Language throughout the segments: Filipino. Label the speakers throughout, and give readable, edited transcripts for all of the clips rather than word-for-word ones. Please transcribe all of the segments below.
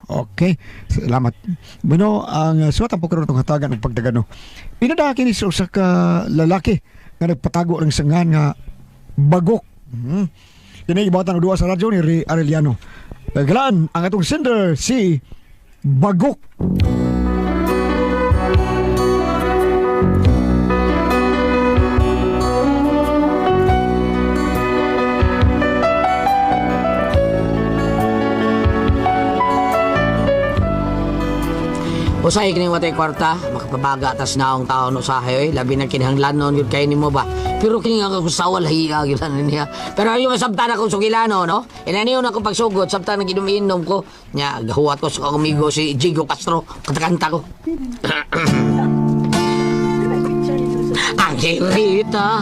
Speaker 1: Okay, salamat. Bueno, ang suwat ang pagkaroon ng hatagan ng pagdagano. Pinadaha kini sa usa ka lalaki nga nagpatago ng sangan nga bagok. Kini ibatan og duwa sa radyo ni Arellano. Galaan ang atong sender si Bagok.
Speaker 2: Usay kini watay kwarta, makapabaga tas naong taon usahay labi na kinahanglanon gyud kay nimo ba. Pero kini nga kusawal hiya gyud niya. Pero ayo sabtan ako sugilano no. Inaniyo na ko pagsugot sabtan nang ginuminom ko. Nya gahuwat ko sa amigo si Jigo Castro, katakanta ko. Angelita,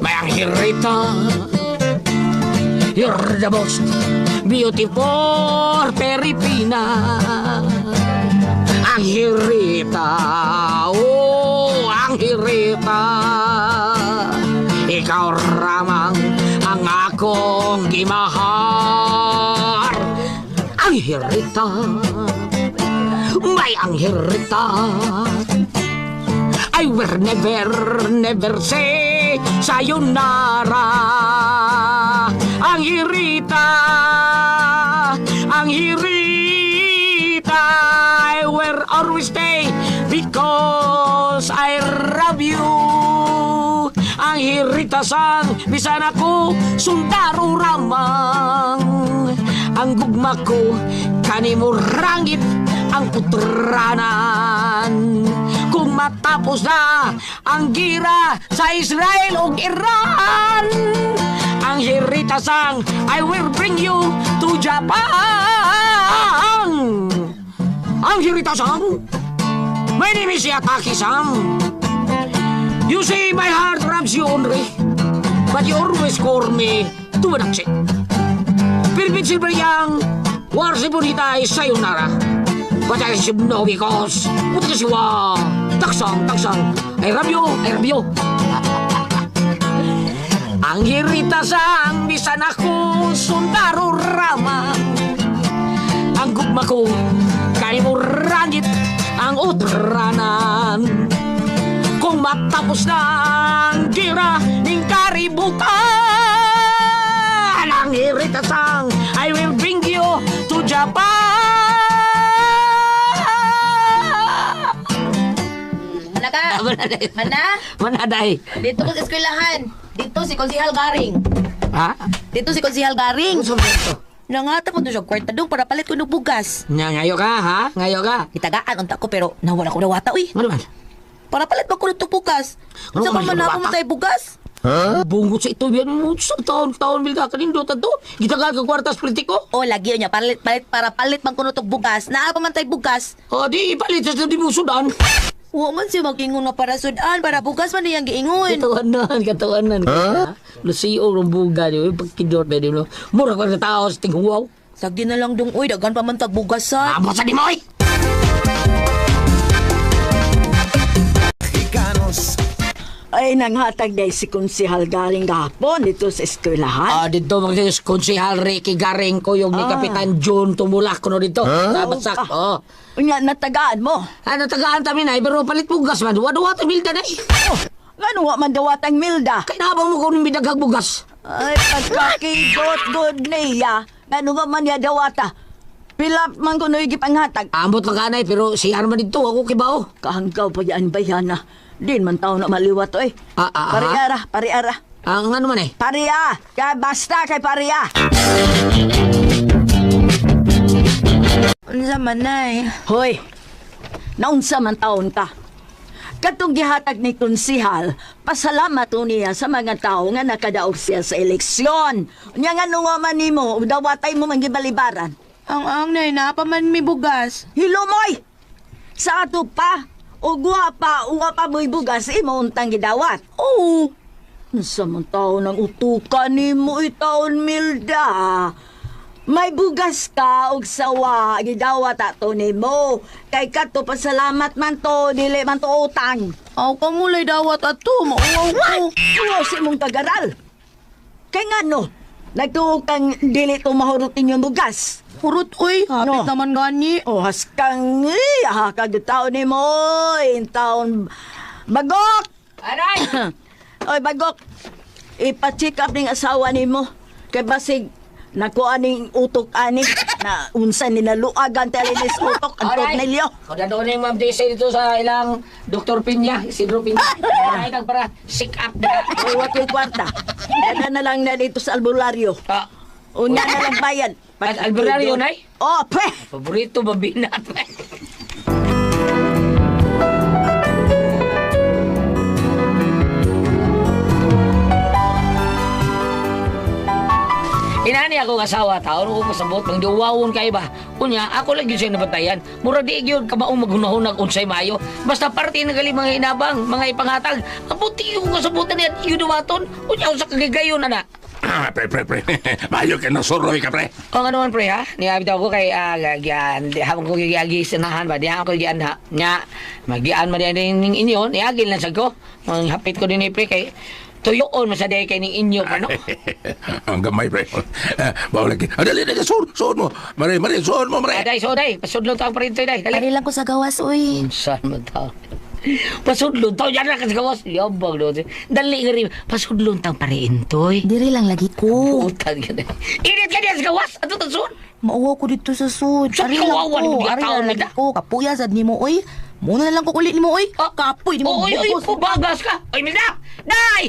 Speaker 2: may Angelita, you're the most beautiful Peripina. Angelita, oh Angelita, ikaw ramang ang akong gimahal. Angelita, may Angelita, I will never say sayonara. Angelita, Angelita, I will always stay because I love you. Angelita sang bisan ako sundaro ramang. Ang gugma ko kanimo rangit ang putranan. Kung matapos na ang gira sa Israel o Iran, Angelita sang I will bring you to Japan. Angelita sang, my name is Yataki sang. You say my heart loves you only, but you always call me Tumanakse. Pilipit silver yang, warsi bonita is sayonara. But I should know because Utkasiwa, taksang, I love you. Angelita sang, bisan ako sundaro rama. Ang gugma ko, kanimo rangit ang utranan. Kung matapos na ang gira ng kaributan, Angelita sang, I will bring you to Japan. Manaday.
Speaker 3: Dito ko sa eskwelahan. Dito si Konsihal Garing.
Speaker 2: Ha?
Speaker 3: Dito si Konsihal Garing.
Speaker 2: Ano sa
Speaker 3: Nangata ko doon sa kwarta doon para palit ko ng bugas.
Speaker 2: Ngayo ka, ha? Ngayo ka.
Speaker 3: Itagaan unta ko pero nawala ko nawata, uy.
Speaker 2: Ano man?
Speaker 3: Para palit ko ng bugas.
Speaker 2: Ano
Speaker 3: Sa
Speaker 2: ka man
Speaker 3: paman ako
Speaker 2: nawata?
Speaker 3: matay bugas.
Speaker 2: Huh? Bungot sa ito, yan mo. Sa taon-taon, bil ka kanindot to. Gitagal ka kwartas politiko.
Speaker 3: O, lagi niya. Para palit man ko ng bugas. Naa pa man tayo bugas.
Speaker 2: O, di ipalit sa di mo sudan.
Speaker 3: Huwag man siya mag-ingon na para sudan. Para bugas man niyang giingon.
Speaker 2: Katawanan. Huh? Lucio, rumbuga, di ba? Pagkidot, pwede mo. Murag pa na tao sa tinghuwaw.
Speaker 3: Sagdi na lang dong, uy. Dagan pa man tag bugasan.
Speaker 2: Amo sa di mo, oy!
Speaker 4: Ay, nanghatag day si Konsihal Garing gahapon dito sa eskwelahan.
Speaker 2: Dito mga konsihal Ricky Garing ko yung ni Kapitan June tumulak ko no dito. Nabasak,
Speaker 4: Unya, natagaan mo.
Speaker 2: Ano tagaan tamin ay, pero palit bugas man. Wadawa ito, Milda na eh.
Speaker 4: Ngano wa man dawatang Milda?
Speaker 2: Kaya nabang mo kung bidaghag bugas.
Speaker 4: Ay, pagkakidot good niya. Ngano wa man ya dawata? Pila man ko noy gipanghatag.
Speaker 2: Ambot lang kanay, pero si Arman dito, ako kibao.
Speaker 4: Kahanggaw pa yan bayana. Din man tao na maliwat oy. Pariara.
Speaker 2: Ang ano man eh?
Speaker 4: Paria! Kaya basta kay paria!
Speaker 3: Unsa man nay?
Speaker 4: Hoy, naunsa man taon ta. Katong gihatag ni Konsihal, pasalamat niya sa mga tao nga nakadaog siya sa eleksyon. Nya nga nung man nimo, dawatay mo man gibalibaran.
Speaker 3: Ang nay na pa man mi bugas.
Speaker 4: Hilumoy! Sa ato pa, o uwa pa mo'y bugas, imo untang gidawat. Oo. Sa man taon ang utukan ni mo itaon, Milda. May bugas ka og sawa, gidawat ato ni mo. Kay kato pasalamat man to, dili man to utang.
Speaker 3: Aw ka mulay dawat ato, mauwaw ko.
Speaker 4: Uwaw si mong tagaral. Kay nga no, Nagtuog kang dili tumahurot inyong bugas.
Speaker 3: Hurot, uy. Hapit
Speaker 4: No.
Speaker 3: naman gani.
Speaker 4: Oh, haskang kagutaon ni mo. Taon bagok.
Speaker 2: Aray!
Speaker 4: Oy, bagok. Ipa-check up ning asawa ni mo. Kay basig nakuha ning utok ani na unsa ni naluagan talinis utok ang tornilyo.
Speaker 2: Kada doon yung Ma'am Daisy dito sa ilang Dr. Pinya, Isidro Pinya. Ay, para sick up na.
Speaker 4: Oy, wakil kwarta. Dada na lang na dito sa albularyo.
Speaker 2: Ah,
Speaker 4: Una na lang bayad.
Speaker 2: albularyo, Nay?
Speaker 4: Oh, pe!
Speaker 2: Paborito, babinat. Inani ako ng asawa taon ko pasabot mang diuwawon kay ba. Unya ako lagi siya nabatayan. Mura di gyud kamaong maghunahon ng unsay mayo. Basta parte na gali mga inabang, mga ipanghatag. Abuti ko kasabutan niya gyud duwaton. Unya usa kagayon ana.
Speaker 5: Pre. Mayo ka na suroy ka, pre.
Speaker 2: O nga naman pre ha. Niabitaw ko kay lagyan. Di habang ko gigi sinahan ba. Di ako gian ha. Nya magian man din ning inyo. Niagil lang sad ko. Mang hapit ko din ni pre kay tuyoon masaday kay ning inyo ano.
Speaker 5: Ang gamay, pre. Bawal lagi. Dali, suon mo. Mare, suon mo, mare.
Speaker 2: Aday, so day, pasudlong taong parintoy day. Dali.
Speaker 3: Ari lang ko sa gawas, uy.
Speaker 2: Saan mo tao? Pasudlong taong yan na kasi gawas. Yabang doon. Dali nga rin. Pasudlong taong parintoy.
Speaker 3: Diri lang lagi ko.
Speaker 2: Utang ka na. Init ka niya sa gawas. Ato tasun.
Speaker 3: Mauwa ko dito sa sud.
Speaker 2: So,
Speaker 3: Ari lang
Speaker 2: kawawan mo
Speaker 3: ko.
Speaker 2: yung
Speaker 3: Ari
Speaker 2: taon
Speaker 3: lang lagi
Speaker 2: nila.
Speaker 3: ko. Kapuya sad ni mo, uy. Muna na lang ko ulit ni mo, uy. Kapoy ni mo.
Speaker 2: Oy,
Speaker 3: bugos.
Speaker 2: pubagas ka. Oy, Milda! Day!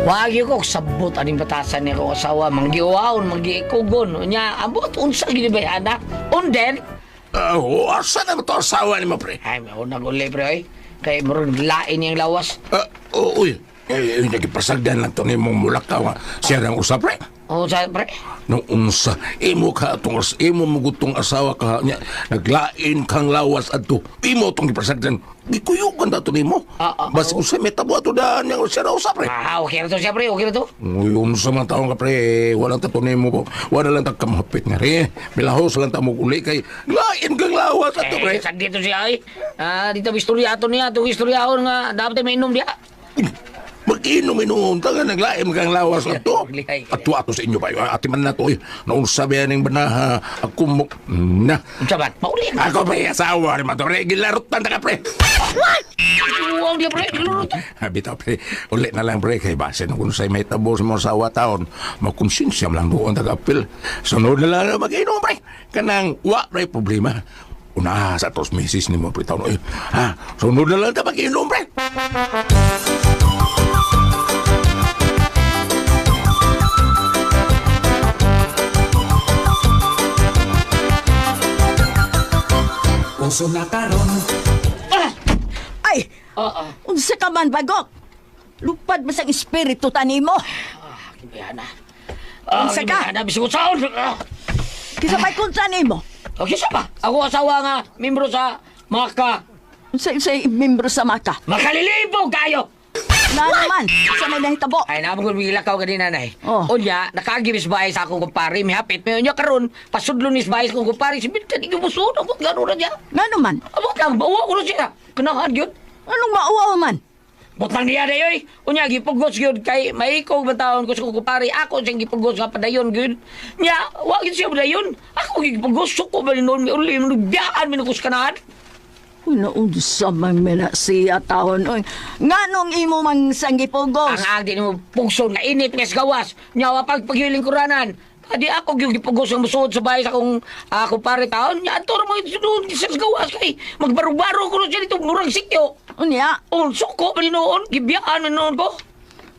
Speaker 2: Wagi ko sabot aning batasan ni ko asawa manggiwaon manggiikugon nya ambot unsa gid ba anak unden
Speaker 5: Asa na mo to asawa ni mo, pre?
Speaker 2: ay mao naguli pre oy kay murag lain yang lawas
Speaker 5: Uy. Nagipasagdan lang to ni mong mulakaw nga. Siya nang usap, pre.
Speaker 2: o sa pre
Speaker 5: Nung unsa, imo ka itong imo mugutong asawa ka niya, naglain kang lawas adto. Imo itong gipasagdan. Gikuyugan na to ni mo. Basta kung sa may tabo ato daan niyang siya na usap, pre.
Speaker 2: okay na to siya pre okay na to
Speaker 5: Uy, unsa man taong ka, pre. Walang tato ni mo po. Wala lang tagkamahapit nga, re. Bilahos lang tamo uli kay lain kang lawas ato, pre.
Speaker 2: sag dito siya ay dito istorya ato niya itong istoryahon nga dapat may inom dia
Speaker 5: Mag-inom tangan naglaim kang lawas na to.
Speaker 2: Lihay.
Speaker 5: At ato sa inyo ba? Ati man na to eh. Naun sabi yan yung banaha. Ako mo... Na.
Speaker 2: unsa ba mauli
Speaker 5: Ako pre, asawa rin man to. Regular tan ka pre.
Speaker 2: uwang dia pre lurut
Speaker 5: Bitaw pre. Ulit na lang pre. Kay base na kung sa'y may tabo sa mga asawa taon. Makonsinsya lang doon tagapil. Sunod na lang mag-inom pre. Kanang wa pre problema. Una sa tos misis ni mo pre taon. Ha? Sunod na lang ta mag-inom pre.
Speaker 6: Puso na karon,
Speaker 4: Ay! Unsa ka man, bagok? Lupad ba sa espiritu tanimo?
Speaker 2: kibayana
Speaker 4: Unsa ka?
Speaker 2: kibayana bisig saon
Speaker 4: Kisa may kunsa nimo?
Speaker 2: okay siya ba ako asawa nga membro sa Maka
Speaker 4: Unsa membro sa maka?
Speaker 2: makalilibog kayo
Speaker 4: Na naman, sa may nahitabo.
Speaker 2: ay naman kung milakaw ka din nanay
Speaker 4: Oh.
Speaker 2: unya nakagiris bahay sa akong kumpare mihapit may unya karon pasudlon is bahay sa akong kumpare si Bintan igubusod abot gano'n na niya
Speaker 4: Nga naman,
Speaker 2: abot lang bawa ko na siya kanahan yun
Speaker 4: anong mauwaw man?
Speaker 2: butang niya na yoy unya gipugos yun kay maikog matawon ko sa akong kumpare ako siyang gipugos nga padayon yun nya wagin siya padayon ako gipugos suko ba ni noon uli biyaan minukos kanahan
Speaker 4: Unsa man mena siya taon oy. Nganong imo mang sanggipugos?
Speaker 2: ang agdi mo pugson nga init nga sa gawas nyawa pagpagiling kuranan adi ako gyud gipugos ang musuod sa bahay sa akong kumpare taon nya ator mo doon sa gawas kay magbaro-baro ko siya dito murang sikyo
Speaker 4: Unya,
Speaker 2: suko ba ni noon gibiyaan man noon ko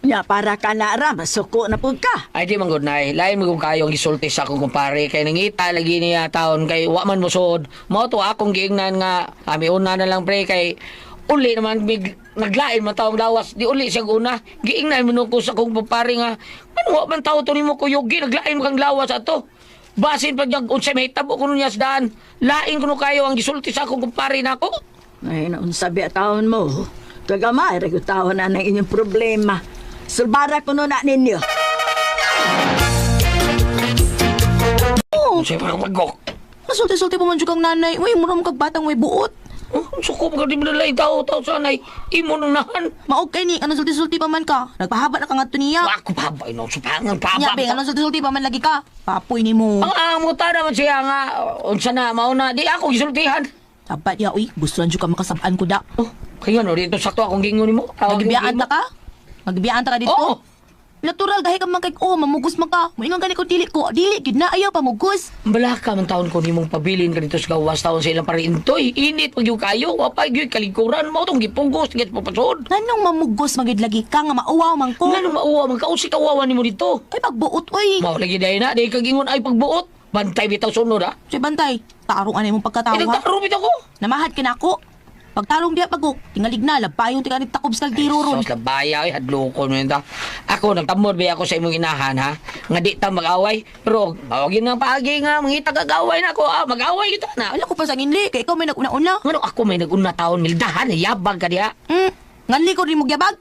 Speaker 4: nya para ka na ra masuko na pud ka.
Speaker 2: ay di manggod na lain mo kung kayong gisulti sa akong kumpare kay nangita lagi niya taon kay wa man musod mao to akong giingnan nga ami una na lang pre kay uli naman naglain man taong lawas di uli siyang una giingnan mo ko sa akong kumpare nga ano wa man tao to nimo kuyogi naglain mo kang lawas ato basin pag yung unsay mahitabo kuno niya sa daan lain kuno kayo ang gisulti sa akong kumpare nako
Speaker 4: Ay, unsa ba taon mo? Kagamay ra gyud taon na ng inyong problema. Sulbara ko no na ninyo.
Speaker 2: Siyempre ka bagok.
Speaker 3: Nasulti-sulti pa man dyan kang nanay. Uy, mura mo kag batang may buot.
Speaker 2: Suko pa ka di mo nalay tao sanay. Imo nang nahan.
Speaker 3: Maog kay ni, anong sulti-sulti pa man ka? Nagpahaba na ka nga to niya.
Speaker 2: Ako babay no, supangan
Speaker 3: Nya, Beng, anong sulti-sulti pa man lagi ka? Papoy ni mo.
Speaker 2: Ang amuta naman siya nga, unsa na, mauna, di ako gisultihan.
Speaker 3: Sabat niya, uy, gusto lang dyan ka makasabaan ko da.
Speaker 2: Oh, kaya no, dito sakto akong gingon mo.
Speaker 3: Magbibiyaan ta ka? Magbibiyaan ta ka dito?
Speaker 2: Oo.
Speaker 3: Natural, dahil ka man kay, mamugos man ka. Moingon gani ko, dili ko. Dili, gid na, ayaw pa mugos.
Speaker 2: Bala ka man taon ko ni mong pabilin ka dito sa gawas taon sa ilang parintoy. Init pag yung kayo, wapay yung kalikuran mo, itong gipugos, tingit papasod.
Speaker 3: Nganong mamugos magid lagi ka nga mauwaw man ko?
Speaker 2: Nga nung mauwa, magkausik kawawa ni mo dito.
Speaker 3: Ay, pagbuot, uy.
Speaker 2: Mao lagi dahil na, dahil kagingon ay pagbuot. Bantay bitaw sunod ha.
Speaker 3: Si Bantay, tarong anay mong pagkatawa.
Speaker 2: Inagtarumit ako.
Speaker 3: Namahad ka na ako. Pagtarong diya pagok, tingalig na, labay yung tingalig takob sa kaldiro ron.
Speaker 2: Sos labaya, ay hadloko mo yun ta. Ako, nagtamod ba ako sa imong inahan ha. Nga di ta mag-away. Pero, mawagin ng paagi nga, mangita kag-away na ako. Mag-away kita na.
Speaker 3: Wala ko pa sa nginli, kay ikaw may nag-una-una.
Speaker 2: Ano ako may nag-una taon, mildahan, yabag ka diha.
Speaker 3: Nganli ko rin mo gyabag.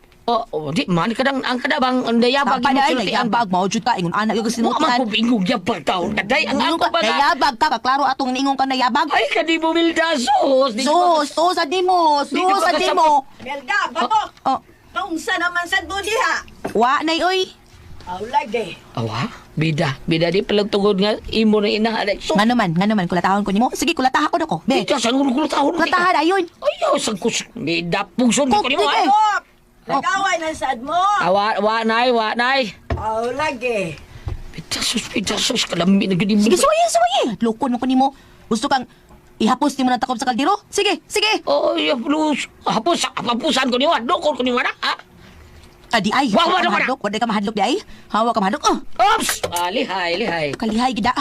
Speaker 2: Di man kadang ang kadabang ang dayabag
Speaker 3: Tapa na ay,
Speaker 2: sultian.
Speaker 3: nagyabag, maudyo ka, ingon anak yung
Speaker 2: Wa man
Speaker 3: sinultihan.
Speaker 2: ko bingog yabag taon. Kaday ang ako ba nga.
Speaker 3: Nayabag ka, kaklaro atong niingon ka nayabag.
Speaker 2: Ay, kadi mo milda, sos. Di ko
Speaker 3: Sus, sus, adi mo,
Speaker 2: Di ko
Speaker 3: sus, adi mo.
Speaker 4: Melda, bagok!
Speaker 3: Oh,
Speaker 4: Kaunsa naman sa budi ha?
Speaker 3: wa, nay, oy.
Speaker 4: Aw, lagi.
Speaker 2: Awa, bida di palang tugod nga, imo na inahalay. So,
Speaker 3: Nga naman, kulatahon ko nimo. Sige, kulatahan ko na ko. Be,
Speaker 2: ito, saan ko tahon?
Speaker 3: kulatahan, ayun.
Speaker 2: Ayaw, saan ko, bida, pugson ko ni mo.
Speaker 3: Sige.
Speaker 4: Bagok! Nag-away na sad mo.
Speaker 2: Wa, nay.
Speaker 4: Aw, lagi.
Speaker 2: Pitasos, kalami na gini mo.
Speaker 3: Sige, suwaye. Loko mo ko nimo. Gusto kang ihapos nimo ng takob sa kaldero? Sige.
Speaker 2: Oh, ya, plus. Hapusan ko ni mo. Dokol ko ni mo na, ha?
Speaker 3: Adi ay,
Speaker 2: Wa,
Speaker 3: hawa ka
Speaker 2: wala.
Speaker 3: mahadlok. Wala ka mahadlok, di ay. Hawa ka mahadlok. Oh,
Speaker 2: Oops! Lihay.
Speaker 3: kalihay gida.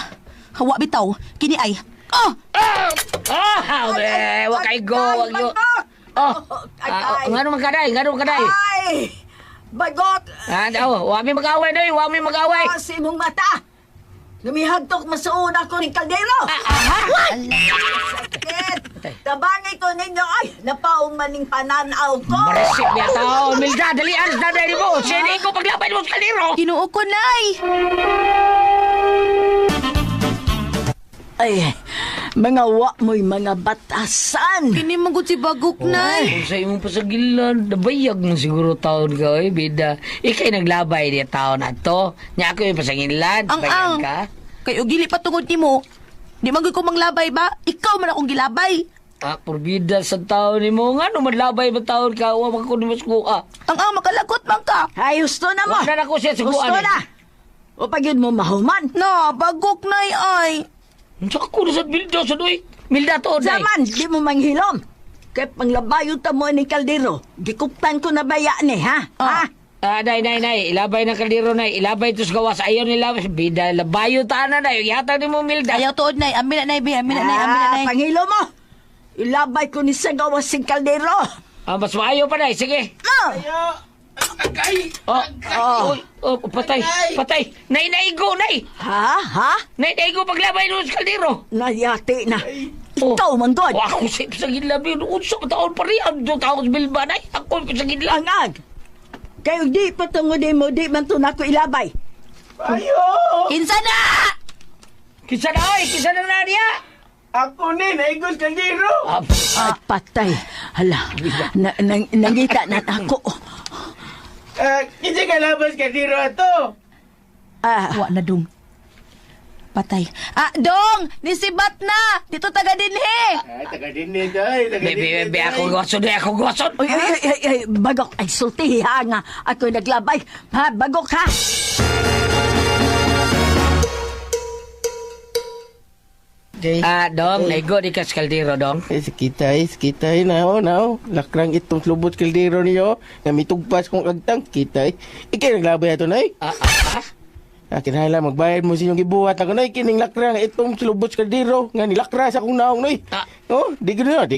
Speaker 3: Hawa bitaw. Kini ay. Oh,
Speaker 2: Wa kay go, wag yo. Nga naman kaday.
Speaker 4: Ay! Bagot!
Speaker 2: Wa mi mag-away, doy. Wa mi mag-away.
Speaker 4: Si imong mata! Lumihagtok masuuna ko ng kaldero! Sakit! Tabangay ko ninyo! Ay! Napaong maning pananaw ko!
Speaker 2: Marisip niya tao. Milda, dalian sa daddy mo. Sini ko paglabay mo sa kaliro.
Speaker 3: kinuo ko, nay.
Speaker 4: Ay! Mga wa mo'y mga batasan!
Speaker 3: Kini magod si Bagok, nay.
Speaker 2: Kung sa imong pasagilan, nabayag mo siguro taon ka, bida. Ikay naglabay niya taon na to. Nya ako yung pasagilan.
Speaker 3: Ang.
Speaker 2: ka.
Speaker 3: Kayo gili patungod nimo. Di magod ko manglabay ba? Ikaw man akong gilabay.
Speaker 2: Porbida sa taon ni mo. Nga naman labay ba taon ka? Wa makakulimas ko ka.
Speaker 3: Ang makalagot man ka.
Speaker 4: Ay, gusto na mo!
Speaker 2: Wala na ko siya sa
Speaker 4: Gusto
Speaker 2: kuan.
Speaker 4: na! O pag yun mo mahuman!
Speaker 3: Na, Bagok, nay, ay.
Speaker 2: Sa ako na sa Milda sa doy. Milda to, day.
Speaker 4: Zaman, di mo manghilom! Kaya panglabayo ta mo ni kaldero, gikuptan ko na baya ni, ha? Ha?
Speaker 2: Nay. Ilabay ng kaldero, nay. Ilabay to sa gawas. Ayaw nila. Bida, labayo ta na, nay. Yata ni mo, Milda.
Speaker 3: Ayaw tuod, nay. Amin na, nay, be. Amin na, nay.
Speaker 4: Panghilo mo! Ilabay ko ni sa gawas si kaldero!
Speaker 2: Mas maayo pa, nay. Sige. Patay. Naigo, nay.
Speaker 4: Ha?
Speaker 2: Naigo paglabay doon sa kaldero.
Speaker 4: Nayati na. Ikaw, manggod!
Speaker 2: Ako sa gidlabi. Unsa ka taon pa rin. Ang taon sa Bilba, nay. Ako sa gidlabi.
Speaker 4: Angag! Kayo di patungod mo, di man to na ko ilabay.
Speaker 3: Kinsa na!
Speaker 2: Kisa na na niya.
Speaker 7: Ako ni, naigos kaldero.
Speaker 4: Ay, patay. Hala, nangita na ako.
Speaker 7: Kasi kalabas kaldero ato.
Speaker 3: Wa na, dong. Patay. Dong! Nisibat na! Dito taga dinhi!
Speaker 7: Ay, taga din nito. Ay, taga din
Speaker 2: Bebe, ako gwason.
Speaker 4: Ay, bagok. Ay, sulti ha nga. Ako naglabay. Ha, bagok ha.
Speaker 2: Dong, naigo di ka sa kaldero, dong.
Speaker 7: Sikitay, nao. Lakrang itong lubot kaldero niyo. Na mitugpas kong agtang, kitay. Ikay naglabay ato, nay. Kinahanglan magbayad mo sa inyong gibuhat ako, nay. Kining lakrang itong lubot kaldero. Nga nilakra sa akong naong, nay. Di gano'n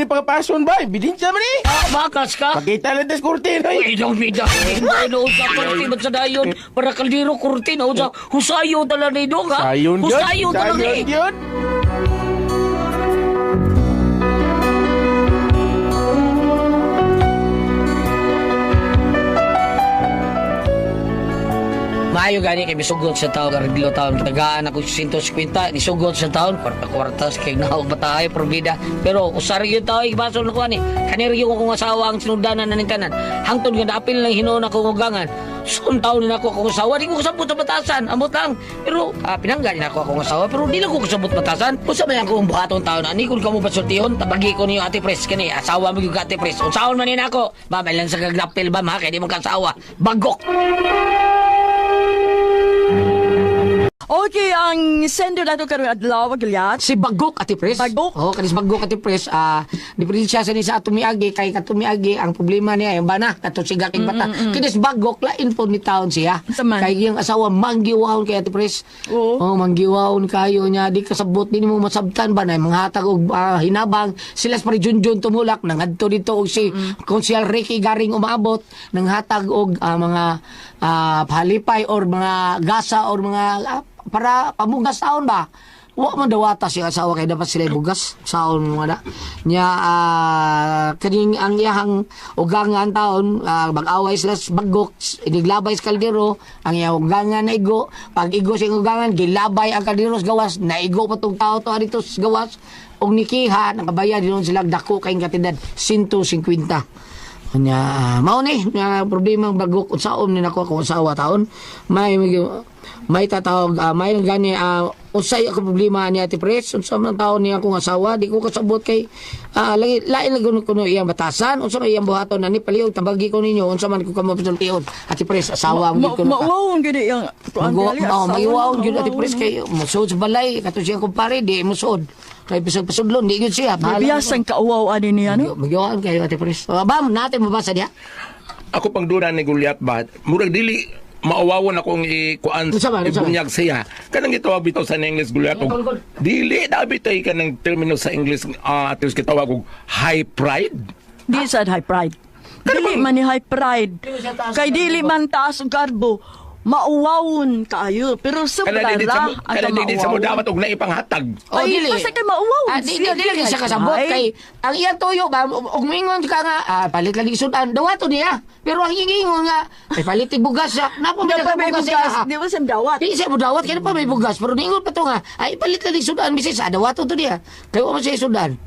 Speaker 7: pakapason ba? Bidinsya man eh.
Speaker 2: Bakas ka.
Speaker 7: Pakita lang tas kurtin, nay.
Speaker 2: Ay, dong, mida. Ano sa kurtin at sa dayon. Para kaldero kurtin. O sa husayo tala ni dong, ha?
Speaker 7: Sayon yun.
Speaker 2: Husayo tala ni.
Speaker 7: yun.
Speaker 2: Maayo gani kay misugod sa taon kariglo taon tagaan ako 150 nisugod sa taon kwarta kay naog batahay probida pero usar gyud tawo ibaso na ko ani kaniri yung akong asawa ang sinugdanan na tanan hangtod nga apil lang hinuon ako ugangan sun taon na ako akong asawa di ko kasabot sa batasan amot lang pero pinangga din ako akong asawa pero di lang ko kasabot batasan usa man akong buhaton taon ani kun kamo pasultihon tabagi ko niyo ate pres kani asawa mo gyud ka ate pres unsaon man ni nako babay lang sa gaglapil ba ma kay di mo kasawa bagok.
Speaker 4: Okay, ang sender na ito karoon adlaw, Gilyat.
Speaker 2: Si Bagok Ate Pres.
Speaker 4: Bagok?
Speaker 2: Oo, kanis Bagok Ate Pres. Diferensya sa ni sa Atumiagi kay Katumiagi ang problema niya yung bana kato siga kay bata. Kinis Bagok lain po ni taon siya.
Speaker 4: Saman.
Speaker 2: Kay yung asawa manggiwahon kay Ate Pres.
Speaker 4: Oo.
Speaker 2: Oh, manggiwahon kayo niya di kasabot din mo masabtan ba na mga hatag og hinabang sila sa Junjun tumulak nangadto dito og si Konsyal Ricky Garing umaabot nang hatag og mga palipay or mga gasa or mga para pamugas taon ba wa man dawata siya asawa kay dapat sila bugas saon mga da nya kaning ang iyang ugangan taon mag-away sila sa Bagok iniglabay sa kaldero ang iyang ugangan na igo pag igo sa ugangan gilabay ang kaldero sa gawas na igo patong tao to adito sa gawas og nikiha nakabayad din sila dako kay katindad 150 nya mao ni problema ang Bagok unsaon ni nako ako asawa taon may tatawag may gani usay ako problema ni Ate Pres unsa man taon niya akong asawa di ko kasabot kay lain kuno iyang batasan unsa may iyang buhaton na ni palihog tabagi ko ninyo unsa man ko kamo pasultihon Ate Pres asawa mo ko
Speaker 4: Mauwawon gini yung
Speaker 2: magiwawon gyud Ate Pres kay musud sa balay kato siya kumpare di musud kay pisod-pisodlon di gyud siya
Speaker 4: Biyasang kauwaw ani niya, no?
Speaker 2: magiwawon kay Ate Pres bam natin mabasa diha
Speaker 5: Ako pang dura ni Goliath ba, murag dili maawawon akong ikuan ibunyag siya. Kanang gitawag bitaw sa English Goliath og dili dabi tay kanang termino sa English atos gitawag og high pride.
Speaker 4: Di sad high pride. Dili man ni high pride. Kay dili man taas og karbo. Mauwawon kaayo pero sobra ra
Speaker 5: kada dili sa mo dapat og naipanghatag.
Speaker 4: Ay, basta kay mauwawon.
Speaker 2: Dili siya kasabot kay ang iyang tuyo ba og mingon ka nga palit lang isudan dawato niya pero ang ingon nga ay palit bugas siya napo may bugas siya
Speaker 4: Di ba sa dawat?
Speaker 2: di siya mo dawat kaya pa may bugas pero ningon pa to nga ay palit lang isudan bisis dawato to niya kaya mo siya isudan.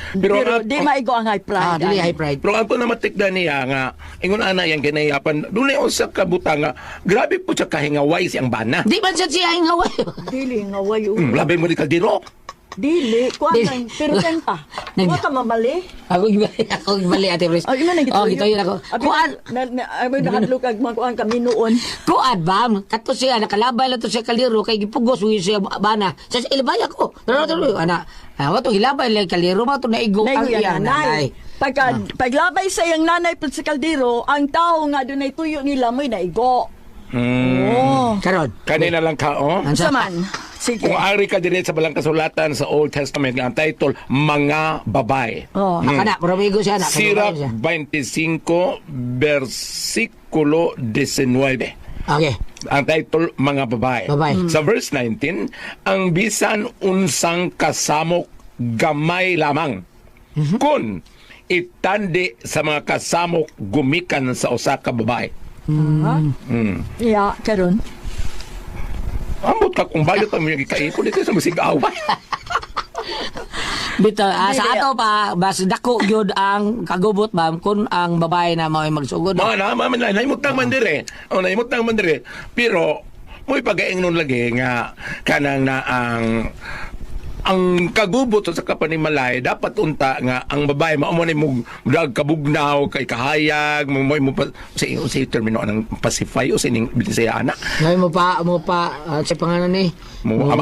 Speaker 4: Pero di maigo ang high pride.
Speaker 2: Dili high pride.
Speaker 5: Pero ako na matikda niya nga ingon ana yang kinayapan dunay usa ka butang nga grabe po siya kahingaway siyang bana.
Speaker 2: Di man siya hingaway.
Speaker 4: Dili nga wayo.
Speaker 5: Labi mo di kaldero.
Speaker 4: Dili, kuan lang, pero kanta. Wa ka mamali.
Speaker 2: Ako gibali Ate Pres.
Speaker 4: Ina na
Speaker 2: Oh, gito yun ako. Kuan
Speaker 4: Ay nahadlok kag magkuan ka minuon.
Speaker 2: kuan ba kato siya nakalabay lang to siya kaliro kay gipugos wi siya bana. Sa ilabay ako. Pero ana wato hilabay lang kaliro ma to naigo ang iyang nanay.
Speaker 4: Paglabay sa iyang nanay pud sa kaldero, ang tao nga dunay tuyo nila mo'y naigo.
Speaker 2: Karon.
Speaker 5: Kanina lang ka
Speaker 4: Sa man. Sige.
Speaker 5: Kung ari ka din sa balang kasulatan sa Old Testament nga ang title Mga Babae.
Speaker 4: Oh.
Speaker 2: Kana pero migo siya na.
Speaker 5: Sirach 25 versikulo 19.
Speaker 2: Okay.
Speaker 5: Ang title Mga Babae.
Speaker 2: Babae.
Speaker 5: Sa verse 19, ang bisan unsang kasamok gamay lamang. Kun itandi sa mga kasamok gumikan sa usa ka babae.
Speaker 4: Yeah, karon.
Speaker 5: Ambot ka kung bayot ang mga kaikon dito sa musigaw.
Speaker 2: Bito sa ato pa bas dako gyud ang kagubot ba kun ang babae na mao magsugod.
Speaker 5: Mga na naimutang man dire. O naimutang man dire. Pero mo'y pagaingnon lagi nga kanang na ang kagubot sa kapanimalay dapat unta nga ang babae mao man mo dag kabugnaw kay kahayag mo sa termino ng pacify o sining bilisaya ana
Speaker 2: Ngay mo pa sa pangalan ni
Speaker 5: mo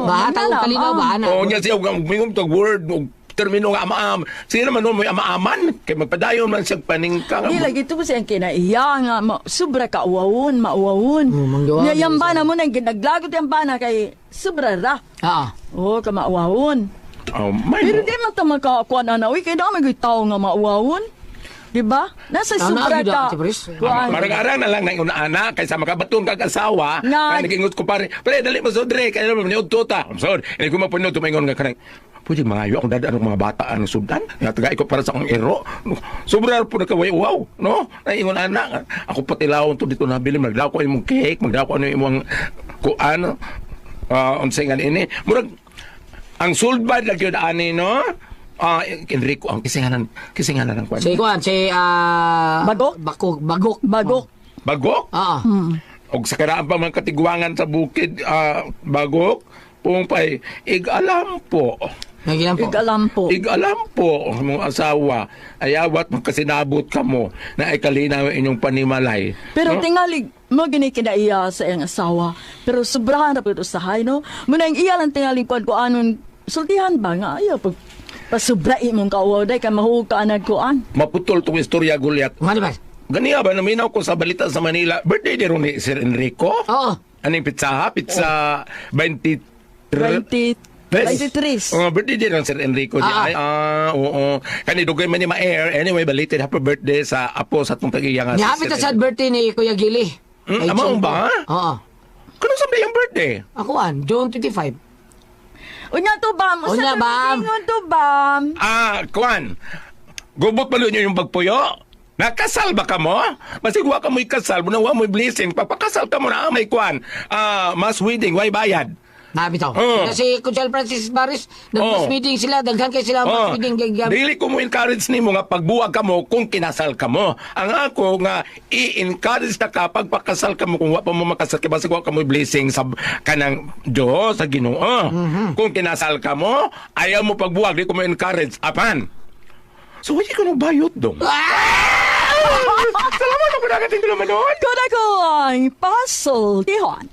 Speaker 2: bahata og kalinaw ba ana.
Speaker 5: o nya siya ug tag word og termino nga amaam sino man mo amaaman kay magpadayon man siya paningka
Speaker 4: Di lagi ito po siyang kinaiya nga sobra ka uwawon, mauwawon. Nga yung bana mo nang ginaglagot yung bana kay sobra ra. Oo, ka mauwawon. Pero di man ito makakuan na uy, kaya dami ko'y tao nga mauwawon. Diba? Nasa sobra ka.
Speaker 5: Marang-arang na lang na yung ana kaysa makabatong kag-asawa kaya nagingot ko pare dali mo sodre kaya naman niyo tuta sod hindi ko mapunod tumingon nga kanang Pwede mangayo akong dadaan ng mga bata ang sudan. Tagay ko para sa akong ero. Sobra po nagkaway-uwaw, no? Naingon anak. Ako patilawon to dito nabili. Magdaw ko imong cake, magdaw ko imong kuan. Unsay nga ini. Murag, ang sulbad lagi yun ani, no? Enrico, ang kisinganan ng kwan.
Speaker 2: Si Kwan, si...
Speaker 4: Bagok?
Speaker 2: Bagok.
Speaker 5: Bagok?
Speaker 2: Oo.
Speaker 5: Og sa karaan pa mga katigwangan sa bukid, bagok, pumapay, alam po.
Speaker 2: Nagilan po.
Speaker 4: Igalam po.
Speaker 5: Alam po, mong asawa, ayawat magkasinabot ka mo na ay kalinaw inyong panimalay.
Speaker 4: Pero
Speaker 5: no?
Speaker 4: tingali, mo ginikinaiya sa iyang asawa. Pero sobrahan na po ito sa hay, no? Muna yung iya lang tingali ko anon, sultihan ba nga? Ayaw, pasubrai mong kawaday ka mahuka nagkuan.
Speaker 5: Maputol tong istorya, Gulyat.
Speaker 2: Ano ba?
Speaker 5: Ganiya ba, naminaw ko sa balita sa Manila, birthday ni ni Sir Enrico?
Speaker 2: Oo.
Speaker 5: Anong pizza ha? Pizza 23.
Speaker 4: 23.
Speaker 5: Birthday din ng Sir Enrico. Oo. Kanidugay man ni ma-air. Anyway, balitin happy birthday sa apo sa itong tag-iya nga.
Speaker 2: Nihapit na sa birthday ni Kuya Gili. Ay,
Speaker 5: Amaong ba?
Speaker 2: Oo.
Speaker 5: Kano sabi yung birthday?
Speaker 2: Ako June 25.
Speaker 4: Unya to, Bam.
Speaker 2: Unya, Bam.
Speaker 4: Unya to, Bam.
Speaker 5: Kwan. Gubot pa niyo yung bagpuyo. Nakasal ba ka mo? Masigwa ka mo'y kasal. Bunawa mo'y blessing. Papakasal ka mo na may kwan. Mass wedding. Why bayad?
Speaker 2: Nabitaw. Kasi Kuchel Francis Baris, nag-mass meeting sila, daghan kayo sila mass meeting.
Speaker 5: Dili ko mo encourage ni mo nga pagbuwag ka mo kung kinasal ka mo. Ang ako nga i-encourage na ka pagpakasal ka mo kung wa pa mo makasal ka basta ka mo blessing sa kanang Diyos sa Ginoo. Kung kinasal ka mo, ayaw mo pagbuwag, di ko mo encourage. Apan. So, hindi ko nang bayot dong. Salamat ako nagating ko naman doon.
Speaker 4: Kada ko ang puzzle, Tihon.